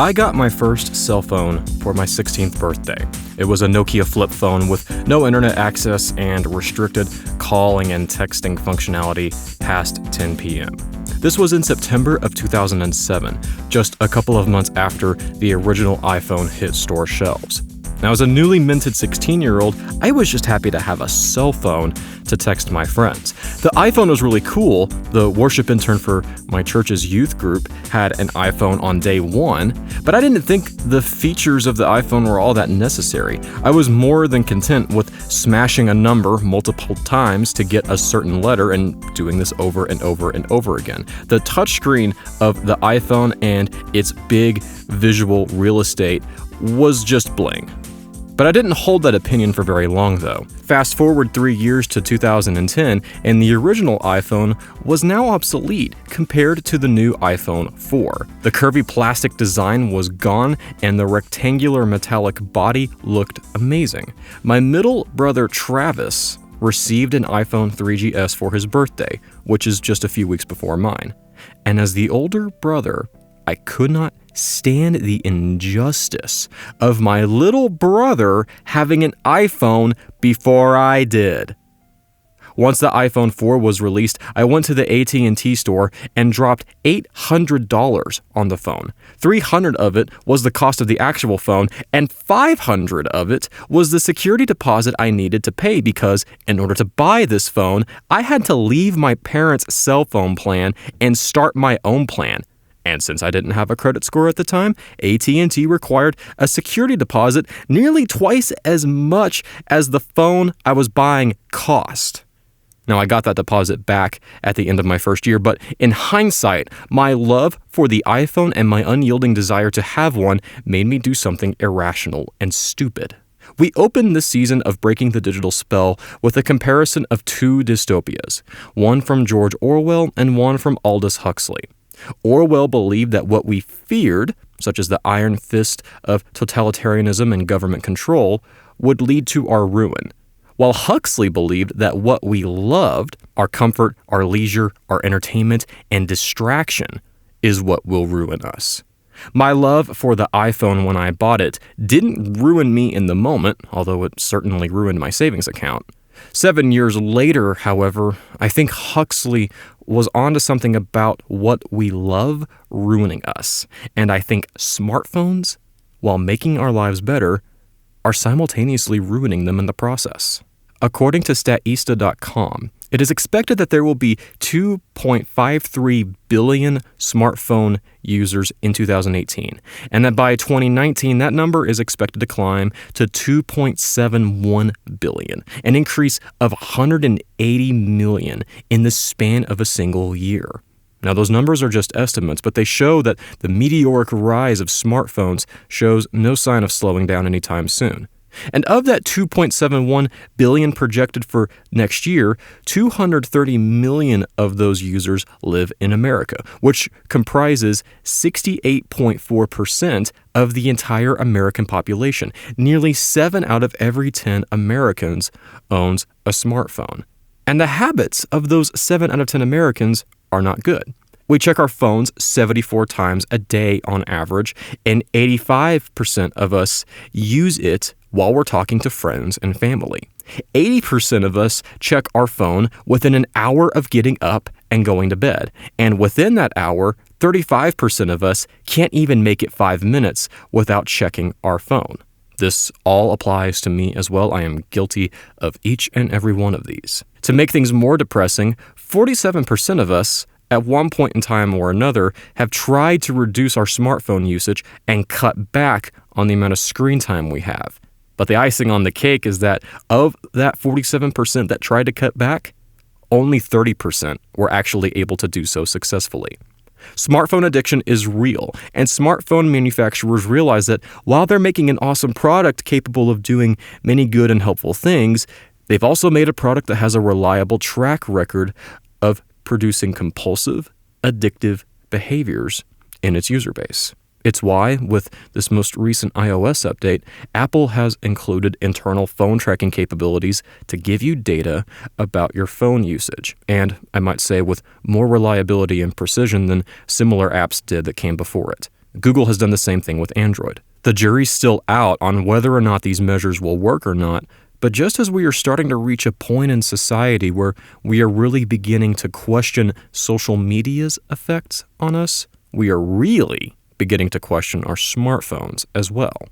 I got my first cell phone for my 16th birthday. It was a Nokia flip phone with no internet access and restricted calling and texting functionality past 10 p.m. This was in September of 2007, just a couple of months after the original iPhone hit store shelves. Now, as a newly minted 16-year-old, I was just happy to have a cell phone to text my friends. The iPhone was really cool. The worship intern for my church's youth group had an iPhone on day one, but I didn't think the features of the iPhone were all that necessary. I was more than content with smashing a number multiple times to get a certain letter and doing this over and over and over again. The touchscreen of the iPhone and its big visual real estate was just bling. But I didn't hold that opinion for very long, though. Fast forward 3 years to 2010, and the original iPhone was now obsolete compared to the new iPhone 4. The curvy plastic design was gone, and the rectangular metallic body looked amazing. My middle brother Travis received an iPhone 3GS for his birthday, which is just a few weeks before mine. And as the older brother, I could not stand the injustice of my little brother having an iPhone before I did. Once the iPhone 4 was released, I went to the AT&T store and dropped $800 on the phone. $300 of it was the cost of the actual phone, and $500 of it was the security deposit I needed to pay because, in order to buy this phone, I had to leave my parents' cell phone plan and start my own plan. And since I didn't have a credit score at the time, AT&T required a security deposit nearly twice as much as the phone I was buying cost. Now, I got that deposit back at the end of my first year, but in hindsight, my love for the iPhone and my unyielding desire to have one made me do something irrational and stupid. We opened this season of Breaking the Digital Spell with a comparison of two dystopias, one from George Orwell and one from Aldous Huxley. Orwell believed that what we feared, such as the iron fist of totalitarianism and government control, would lead to our ruin, while Huxley believed that what we loved, our comfort, our leisure, our entertainment, and distraction, is what will ruin us. My love for the iPhone when I bought it didn't ruin me in the moment, although it certainly ruined my savings account. 7 years later, however, I think Huxley was onto something about what we love ruining us. And I think smartphones, while making our lives better, are simultaneously ruining them in the process. According to Statista.com, it is expected that there will be 2.53 billion smartphone users in 2018, and that by 2019, that number is expected to climb to 2.71 billion, an increase of 180 million in the span of a single year. Now, those numbers are just estimates, but they show that the meteoric rise of smartphones shows no sign of slowing down anytime soon. And of that 2.71 billion projected for next year, 230 million of those users live in America, which comprises 68.4% of the entire American population. Nearly 7 out of every 10 Americans owns a smartphone. And the habits of those 7 out of 10 Americans are not good. We check our phones 74 times a day on average, and 85% of us use it while we're talking to friends and family. 80% of us check our phone within an hour of getting up and going to bed. And within that hour, 35% of us can't even make it 5 minutes without checking our phone. This all applies to me as well. I am guilty of each and every one of these. To make things more depressing, 47% of us at one point in time or another have tried to reduce our smartphone usage and cut back on the amount of screen time we have. But the icing on the cake is that of that 47% that tried to cut back, only 30% were actually able to do so successfully. Smartphone addiction is real, and smartphone manufacturers realize that while they're making an awesome product capable of doing many good and helpful things, they've also made a product that has a reliable track record of producing compulsive, addictive behaviors in its user base. It's why, with this most recent iOS update, Apple has included internal phone tracking capabilities to give you data about your phone usage, and I might say with more reliability and precision than similar apps did that came before it. Google has done the same thing with Android. The jury's still out on whether or not these measures will work or not, but just as we are starting to reach a point in society where we are really beginning to question social media's effects on us, we are really beginning to question our smartphones as well.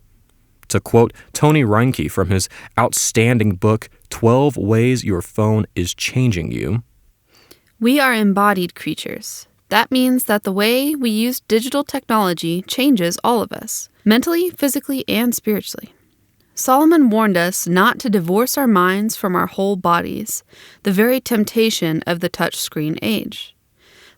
To quote Tony Reinke from his outstanding book, 12 Ways Your Phone is Changing You, "We are embodied creatures. That means that the way we use digital technology changes all of us, mentally, physically, and spiritually. Solomon warned us not to divorce our minds from our whole bodies, the very temptation of the touchscreen age.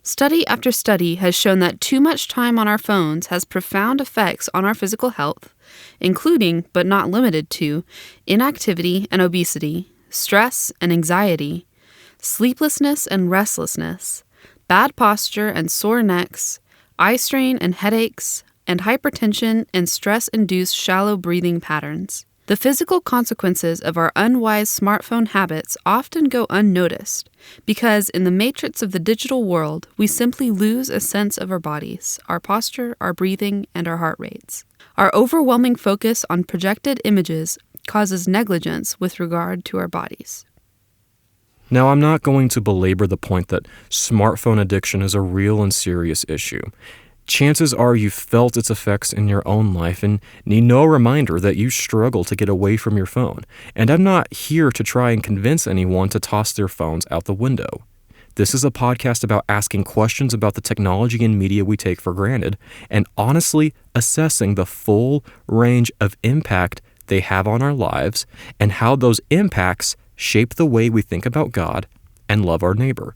Study after study has shown that too much time on our phones has profound effects on our physical health, including, but not limited to, inactivity and obesity, stress and anxiety, sleeplessness and restlessness, bad posture and sore necks, eye strain and headaches, and hypertension and stress-induced shallow breathing patterns. The physical consequences of our unwise smartphone habits often go unnoticed because in the matrix of the digital world, we simply lose a sense of our bodies, our posture, our breathing, and our heart rates. Our overwhelming focus on projected images causes negligence with regard to our bodies." Now, I'm not going to belabor the point that smartphone addiction is a real and serious issue. Chances are you've felt its effects in your own life and need no reminder that you struggle to get away from your phone. And I'm not here to try and convince anyone to toss their phones out the window. This is a podcast about asking questions about the technology and media we take for granted and honestly assessing the full range of impact they have on our lives and how those impacts shape the way we think about God and love our neighbor.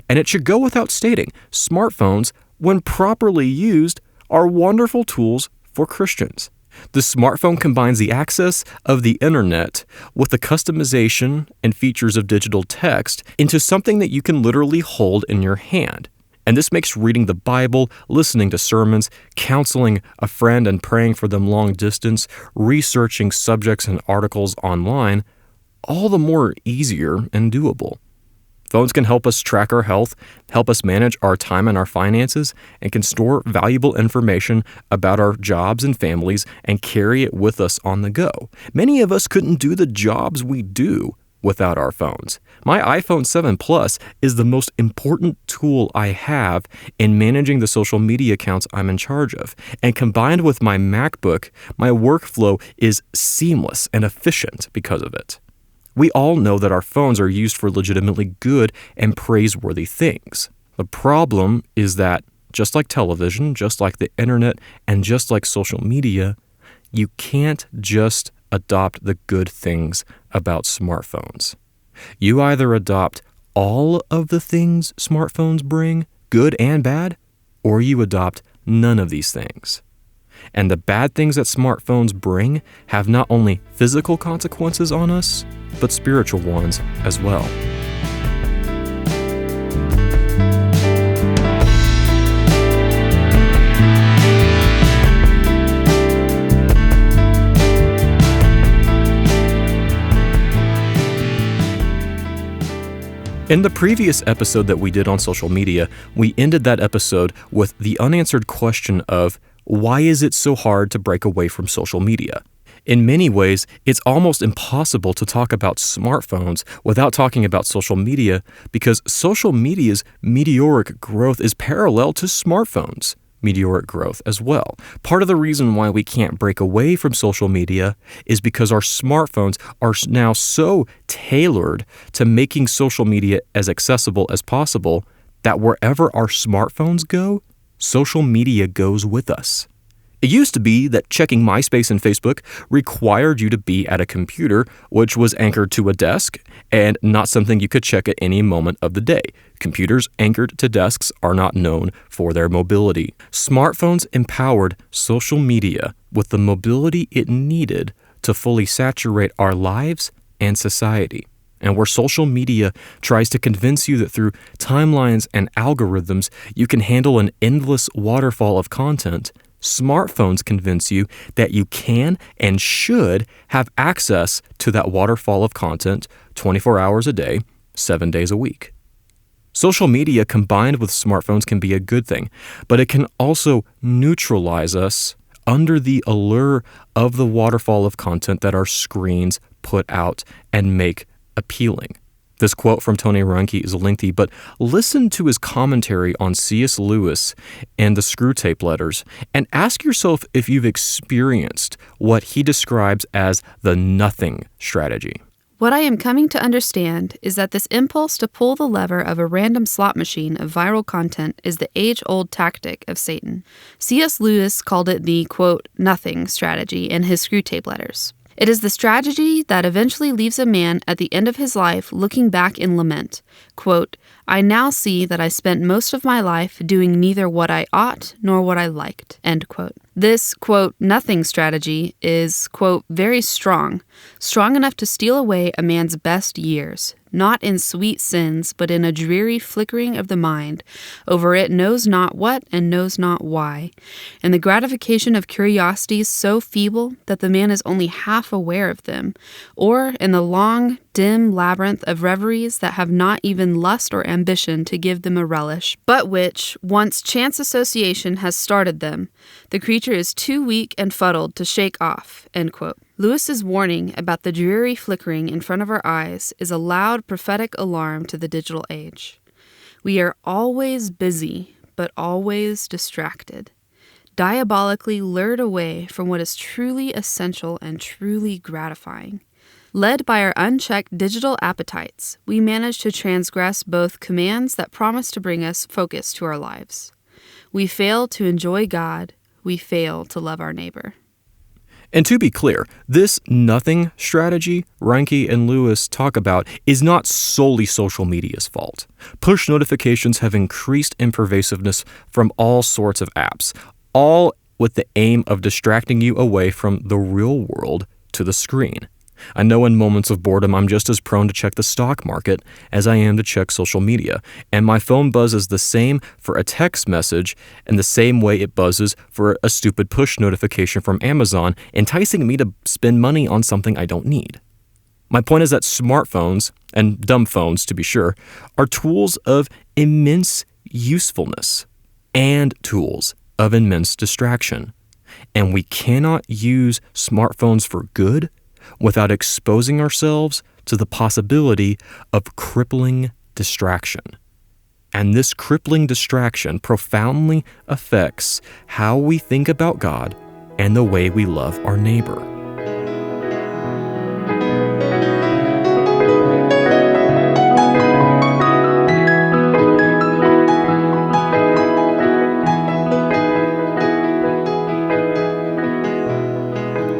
And it should go without stating, smartphones, when properly used, are wonderful tools for Christians. The smartphone combines the access of the internet with the customization and features of digital text into something that you can literally hold in your hand. And this makes reading the Bible, listening to sermons, counseling a friend and praying for them long distance, researching subjects and articles online, all the more easier and doable. Phones can help us track our health, help us manage our time and our finances, and can store valuable information about our jobs and families and carry it with us on the go. Many of us couldn't do the jobs we do without our phones. My iPhone 7 Plus is the most important tool I have in managing the social media accounts I'm in charge of. And combined with my MacBook, my workflow is seamless and efficient because of it. We all know that our phones are used for legitimately good and praiseworthy things. The problem is that, just like television, just like the internet, and just like social media, you can't just adopt the good things about smartphones. You either adopt all of the things smartphones bring, good and bad, or you adopt none of these things. And the bad things that smartphones bring have not only physical consequences on us, but spiritual ones as well. In the previous episode that we did on social media, we ended that episode with the unanswered question of, why is it so hard to break away from social media? In many ways, it's almost impossible to talk about smartphones without talking about social media because social media's meteoric growth is parallel to smartphones' meteoric growth as well. Part of the reason why we can't break away from social media is because our smartphones are now so tailored to making social media as accessible as possible that wherever our smartphones go, social media goes with us. It used to be that checking MySpace and Facebook required you to be at a computer, which was anchored to a desk, and not something you could check at any moment of the day. Computers anchored to desks are not known for their mobility. Smartphones empowered social media with the mobility it needed to fully saturate our lives and society. And where social media tries to convince you that through timelines and algorithms you can handle an endless waterfall of content, smartphones convince you that you can and should have access to that waterfall of content 24 hours a day, 7 days a week. Social media combined with smartphones can be a good thing, but it can also neutralize us under the allure of the waterfall of content that our screens put out and make appealing. This quote from Tony Reinke is lengthy, but listen to his commentary on C.S. Lewis and the Screwtape Letters and ask yourself if you've experienced what he describes as the nothing strategy. What I am coming to understand is that this impulse to pull the lever of a random slot machine of viral content is the age-old tactic of Satan. C.S. Lewis called it the, quote, nothing strategy in his Screwtape Letters. It is the strategy that eventually leaves a man at the end of his life looking back in lament. Quote, I now see that I spent most of my life doing neither what I ought nor what I liked. End quote. This, quote, nothing strategy is, quote, very strong enough to steal away a man's best years, not in sweet sins, but in a dreary flickering of the mind over it knows not what and knows not why, and the gratification of curiosities so feeble that the man is only half aware of them, or in the long, dim labyrinth of reveries that have not even lust or ambition to give them a relish, but which, once chance association has started them, the creature is too weak and fuddled to shake off, end quote. Lewis's warning about the dreary flickering in front of our eyes is a loud prophetic alarm to the digital age. We are always busy, but always distracted, diabolically lured away from what is truly essential and truly gratifying. Led by our unchecked digital appetites, we manage to transgress both commands that promise to bring us focus to our lives. We fail to enjoy God. We fail to love our neighbor. And to be clear, this nothing strategy Reinke and Lewis talk about is not solely social media's fault. Push notifications have increased in pervasiveness from all sorts of apps, all with the aim of distracting you away from the real world to the screen. I know in moments of boredom I'm just as prone to check the stock market as I am to check social media, and my phone buzzes the same for a text message in the same way it buzzes for a stupid push notification from Amazon, enticing me to spend money on something I don't need. My point is that smartphones, and dumb phones to be sure, are tools of immense usefulness and tools of immense distraction, and we cannot use smartphones for good without exposing ourselves to the possibility of crippling distraction. And this crippling distraction profoundly affects how we think about God and the way we love our neighbor.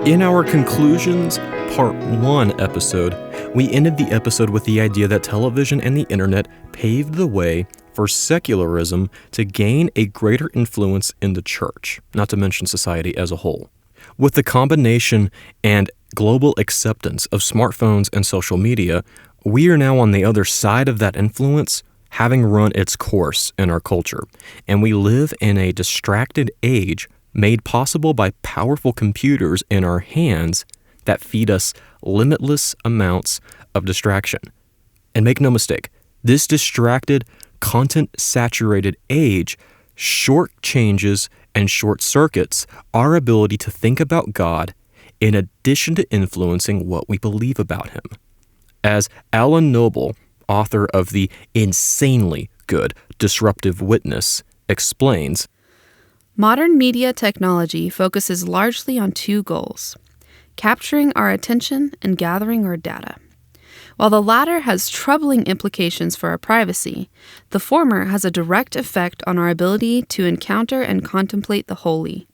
In our conclusions, Part 1 episode, we ended the episode with the idea that television and the internet paved the way for secularism to gain a greater influence in the church, not to mention society as a whole. With the combination and global acceptance of smartphones and social media, we are now on the other side of that influence, having run its course in our culture, and we live in a distracted age made possible by powerful computers in our hands that feed us limitless amounts of distraction. And make no mistake, this distracted, content-saturated age shortchanges and short-circuits our ability to think about God in addition to influencing what we believe about Him. As Alan Noble, author of the insanely good Disruptive Witness, explains, modern media technology focuses largely on two goals: capturing our attention and gathering our data. While the latter has troubling implications for our privacy, the former has a direct effect on our ability to encounter and contemplate the holy.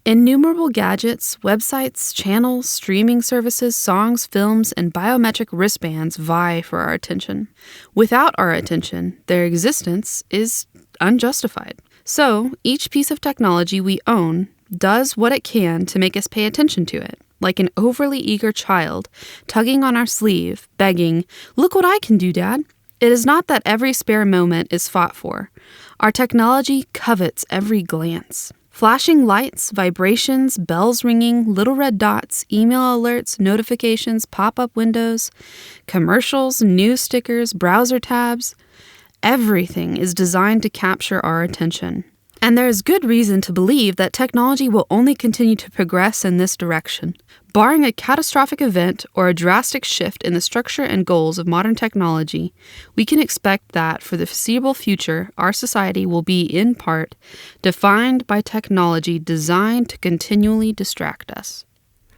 Innumerable gadgets, websites, channels, streaming services, songs, films, and biometric wristbands vie for our attention. Without our attention, their existence is unjustified. So, each piece of technology we own does what it can to make us pay attention to it, like an overly eager child, tugging on our sleeve, begging, "Look what I can do, Dad." It is not that every spare moment is fought for. Our technology covets every glance. Flashing lights, vibrations, bells ringing, little red dots, email alerts, notifications, pop-up windows, commercials, news stickers, browser tabs. everything is designed to capture our attention. And there is good reason to believe that technology will only continue to progress in this direction. Barring a catastrophic event or a drastic shift in the structure and goals of modern technology, we can expect that for the foreseeable future, our society will be, in part, defined by technology designed to continually distract us.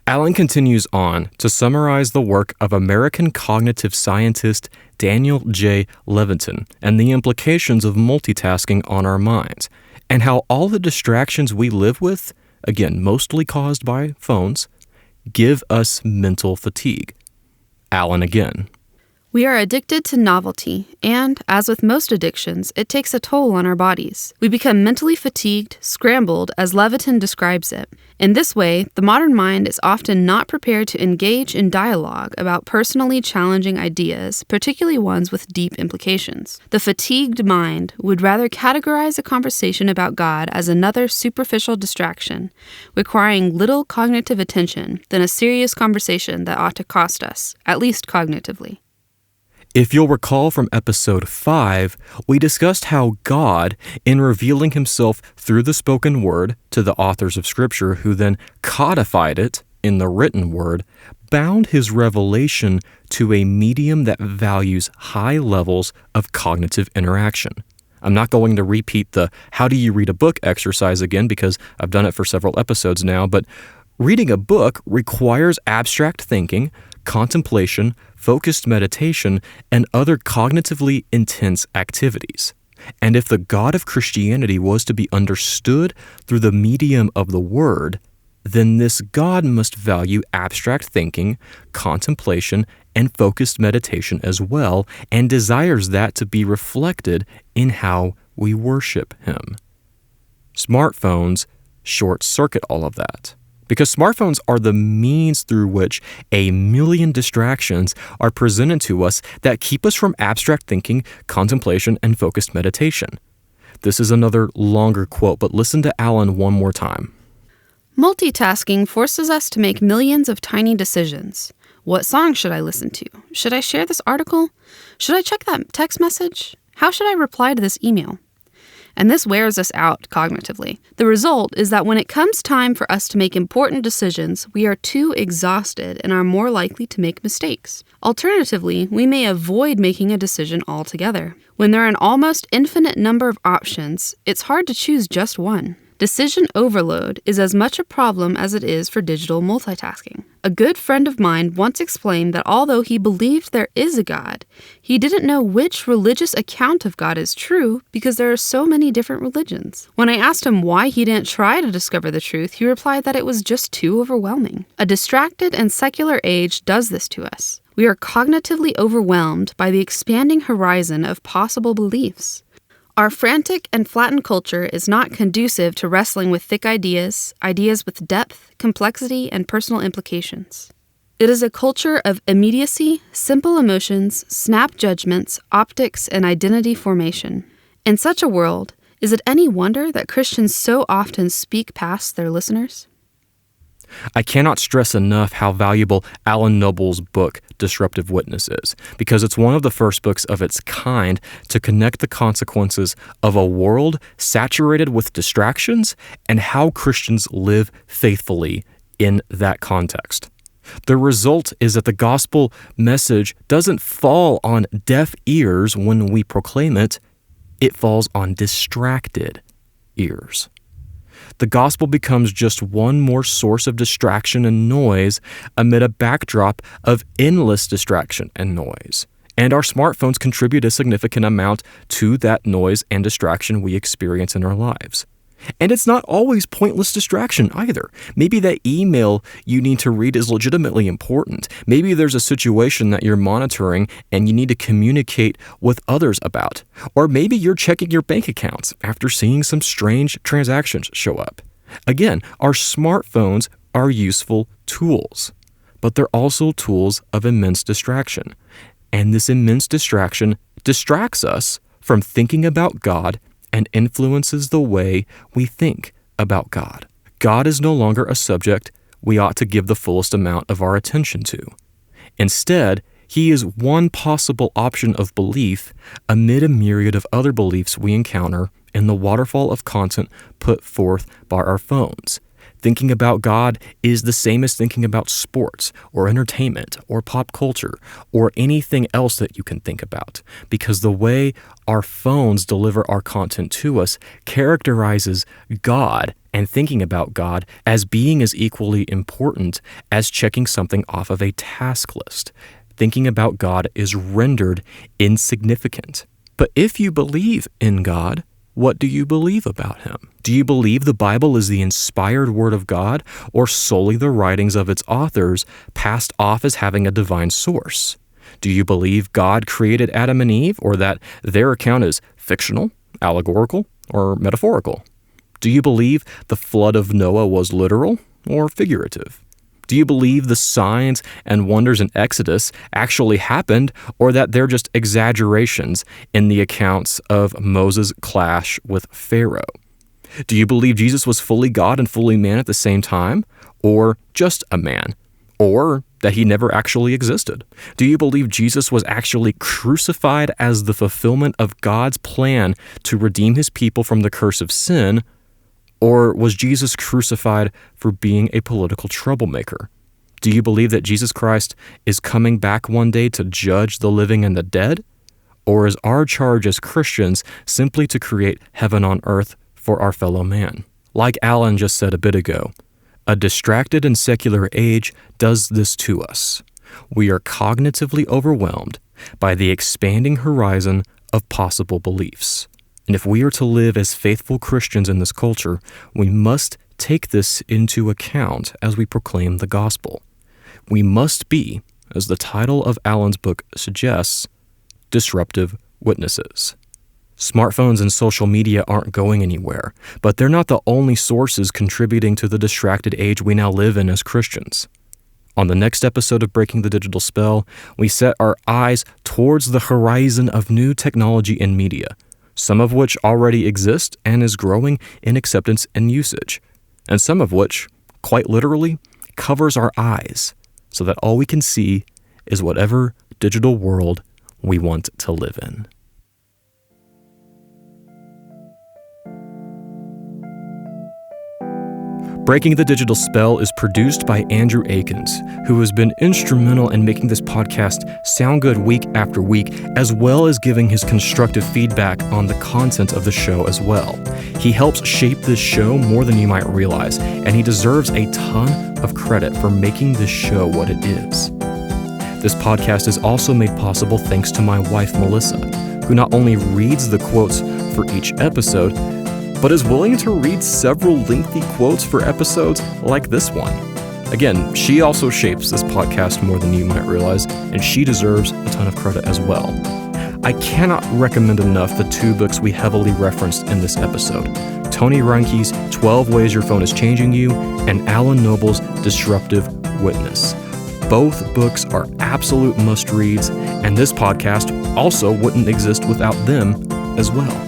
Allen continues on to summarize the work of American cognitive scientist Daniel J. Levitin and the implications of multitasking on our minds, and how all the distractions we live with, again, mostly caused by phones, give us mental fatigue. Allen again. We are addicted to novelty, and, as with most addictions, it takes a toll on our bodies. We become mentally fatigued, scrambled, as Levitin describes it. In this way, the modern mind is often not prepared to engage in dialogue about personally challenging ideas, particularly ones with deep implications. The fatigued mind would rather categorize a conversation about God as another superficial distraction, requiring little cognitive attention, than a serious conversation that ought to cost us, at least cognitively. If you'll recall from episode 5, we discussed how God, in revealing himself through the spoken word to the authors of Scripture, who then codified it in the written word, bound his revelation to a medium that values high levels of cognitive interaction. I'm not going to repeat the how do you read a book exercise again because I've done it for several episodes now, but reading a book requires abstract thinking, contemplation, focused meditation, and other cognitively intense activities. And if the God of Christianity was to be understood through the medium of the Word, then this God must value abstract thinking, contemplation, and focused meditation as well, and desires that to be reflected in how we worship Him. Smartphones short-circuit all of that, because smartphones are the means through which a million distractions are presented to us that keep us from abstract thinking, contemplation, and focused meditation. This is another longer quote, but listen to Allen one more time. Multitasking forces us to make millions of tiny decisions. What song should I listen to? Should I share this article? Should I check that text message? How should I reply to this email? And this wears us out cognitively. The result is that when it comes time for us to make important decisions, we are too exhausted and are more likely to make mistakes. Alternatively, we may avoid making a decision altogether. When there are an almost infinite number of options, it's hard to choose just one. Decision overload is as much a problem as it is for digital multitasking. A good friend of mine once explained that although he believed there is a God, he didn't know which religious account of God is true because there are so many different religions. When I asked him why he didn't try to discover the truth, he replied that it was just too overwhelming. A distracted and secular age does this to us. We are cognitively overwhelmed by the expanding horizon of possible beliefs. Our frantic and flattened culture is not conducive to wrestling with thick ideas with depth, complexity, and personal implications. It is a culture of immediacy, simple emotions, snap judgments, optics, and identity formation. In such a world, is it any wonder that Christians so often speak past their listeners? I cannot stress enough how valuable Alan Noble's book, Disruptive Witness, is, because it's one of the first books of its kind to connect the consequences of a world saturated with distractions and how Christians live faithfully in that context. The result is that the gospel message doesn't fall on deaf ears when we proclaim it, it falls on distracted ears. The gospel becomes just one more source of distraction and noise amid a backdrop of endless distraction and noise. And our smartphones contribute a significant amount to that noise and distraction we experience in our lives. And it's not always pointless distraction either. Maybe that email you need to read is legitimately important. Maybe there's a situation that you're monitoring and you need to communicate with others about. Or maybe you're checking your bank accounts after seeing some strange transactions show up. Again, our smartphones are useful tools, but they're also tools of immense distraction. And this immense distraction distracts us from thinking about God and influences the way we think about God. God is no longer a subject we ought to give the fullest amount of our attention to. Instead, He is one possible option of belief amid a myriad of other beliefs we encounter in the waterfall of content put forth by our phones. Thinking about God is the same as thinking about sports or entertainment or pop culture or anything else that you can think about, because the way our phones deliver our content to us characterizes God and thinking about God as being as equally important as checking something off of a task list. Thinking about God is rendered insignificant. But if you believe in God, what do you believe about him? Do you believe the Bible is the inspired word of God, or solely the writings of its authors passed off as having a divine source? Do you believe God created Adam and Eve, or that their account is fictional, allegorical, or metaphorical? Do you believe the flood of Noah was literal or figurative? Do you believe the signs and wonders in Exodus actually happened, or that they're just exaggerations in the accounts of Moses' clash with Pharaoh? Do you believe Jesus was fully God and fully man at the same time, or just a man, or that he never actually existed? Do you believe Jesus was actually crucified as the fulfillment of God's plan to redeem his people from the curse of sin, or was Jesus crucified for being a political troublemaker? Do you believe that Jesus Christ is coming back one day to judge the living and the dead? Or is our charge as Christians simply to create heaven on earth for our fellow man? Like Alan just said a bit ago, a distracted and secular age does this to us. We are cognitively overwhelmed by the expanding horizon of possible beliefs. And if we are to live as faithful Christians in this culture, we must take this into account as we proclaim the gospel. We must be, as the title of Alan's book suggests, disruptive witnesses. Smartphones and social media aren't going anywhere, but they're not the only sources contributing to the distracted age we now live in as Christians. On the next episode of Breaking the Digital Spell, we set our eyes towards the horizon of new technology in media, some of which already exist and is growing in acceptance and usage, and some of which, quite literally, covers our eyes so that all we can see is whatever digital world we want to live in. Breaking the Digital Spell is produced by Andrew Akins, who has been instrumental in making this podcast sound good week after week, as well as giving his constructive feedback on the content of the show as well. He helps shape this show more than you might realize, and he deserves a ton of credit for making this show what it is. This podcast is also made possible thanks to my wife, Melissa, who not only reads the quotes for each episode, but is willing to read several lengthy quotes for episodes like this one. Again, she also shapes this podcast more than you might realize, and she deserves a ton of credit as well. I cannot recommend enough the two books we heavily referenced in this episode: Tony Reinke's 12 Ways Your Phone is Changing You and Alan Noble's Disruptive Witness. Both books are absolute must-reads, and this podcast also wouldn't exist without them as well.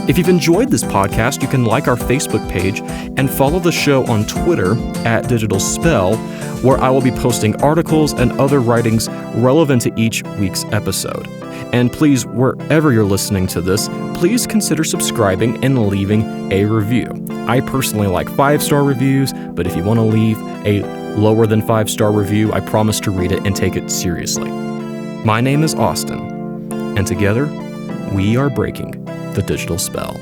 If you've enjoyed this podcast, you can like our Facebook page and follow the show on Twitter @DigitalSpell, where I will be posting articles and other writings relevant to each week's episode. And please, wherever you're listening to this, please consider subscribing and leaving a review. I personally like 5-star reviews, but if you want to leave a lower than 5-star review, I promise to read it and take it seriously. My name is Austin, and together we are breaking the digital spell.